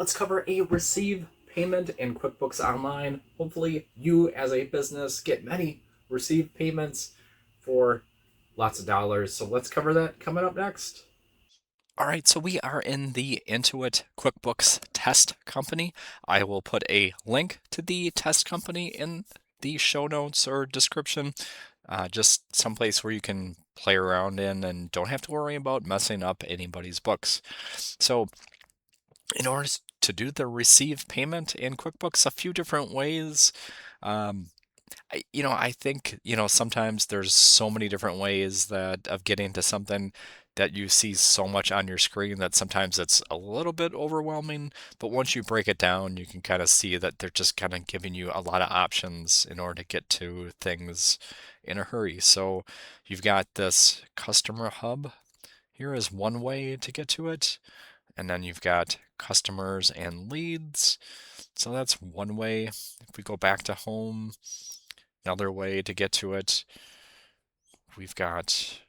let's cover a receive payment in QuickBooks Online. Hopefully, you as a business get many receive payments for lots of dollars. So let's cover that coming up next. All right, so we are in the Intuit QuickBooks Test Company. I will put a link to the test company in the show notes or description, just someplace where you can play around in and don't have to worry about messing up anybody's books. So in order to do the receive payment in QuickBooks, a few different ways. Um, I think, sometimes there's so many different ways that of getting to something that you see so much on your screen that sometimes it's a little bit overwhelming. But once you break it down, you can kind of see that they're just kind of giving you a lot of options in order to get to things in a hurry. So you've got this customer hub. Here is one way to get to it. And then you've got customers and leads. So that's one way. If we go back to home, another way to get to it, we've got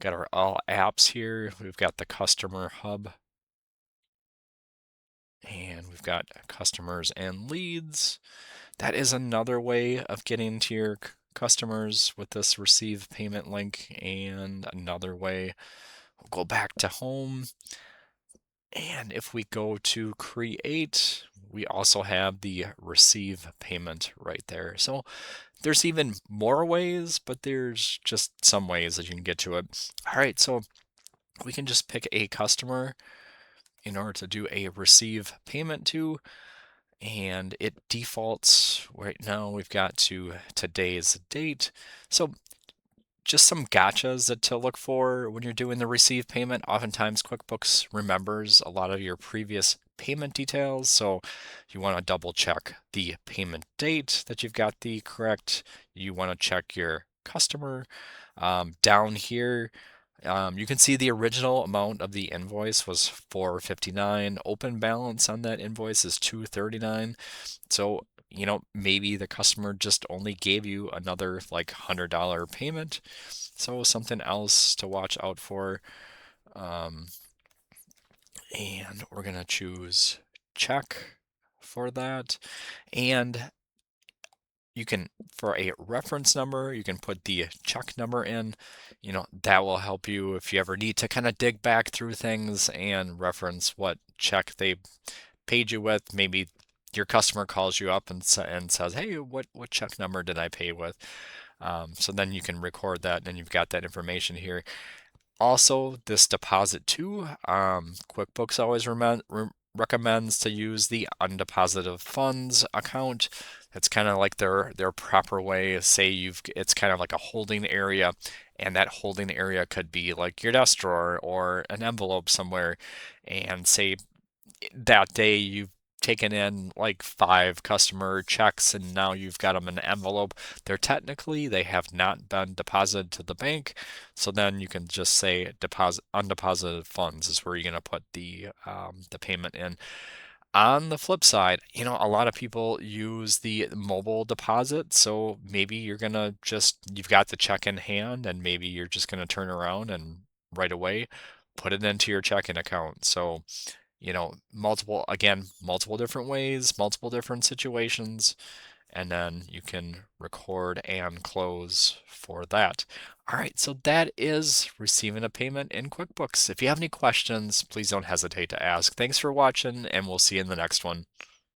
our all apps here. We've got the customer hub, and we've got customers and leads. That is another way of getting to your customers with this receive payment link, and another way. We'll go back to home, and if we go to create, we also have the receive payment right there. So there's even more ways, but there's just some ways that you can get to it. All right, so we can just pick a customer in order to do a receive payment to, and it defaults right now. We've got to today's date. So just some gotchas that to look for when you're doing the receive payment. Oftentimes QuickBooks remembers a lot of your previous payment details, so you want to double check the payment date that you've got the correct. You want to check your customer. Down here, you can see the original amount of the invoice was $459. Open balance on that invoice is $239. So, maybe the customer just only gave you another like $100 payment. So something else to watch out for. Um, and we're gonna choose check for that. And you can, for a reference number, you can put the check number in. That will help you if you ever need to kind of dig back through things and reference what check they paid you with. Maybe your customer calls you up and says, "Hey, what check number did I pay with?" So then you can record that, and you've got that information here. Also, this deposit too, QuickBooks always recommends to use the undeposited funds account. That's kind of like their proper way. Say it's kind of like a holding area, and that holding area could be like your desk drawer or an envelope somewhere. And say that day you've taken in like 5 customer checks and now you've got them in an envelope. They have not been deposited to the bank. So then you can just say deposit undeposited funds is where you're going to put the payment in. On the flip side, a lot of people use the mobile deposit. So maybe you've got the check in hand and maybe you're just going to turn around and right away put it into your checking account. So multiple different ways, multiple different situations, and then you can record and close for that. All right, so that is receiving a payment in QuickBooks. If you have any questions, please don't hesitate to ask. Thanks for watching, and we'll see you in the next one.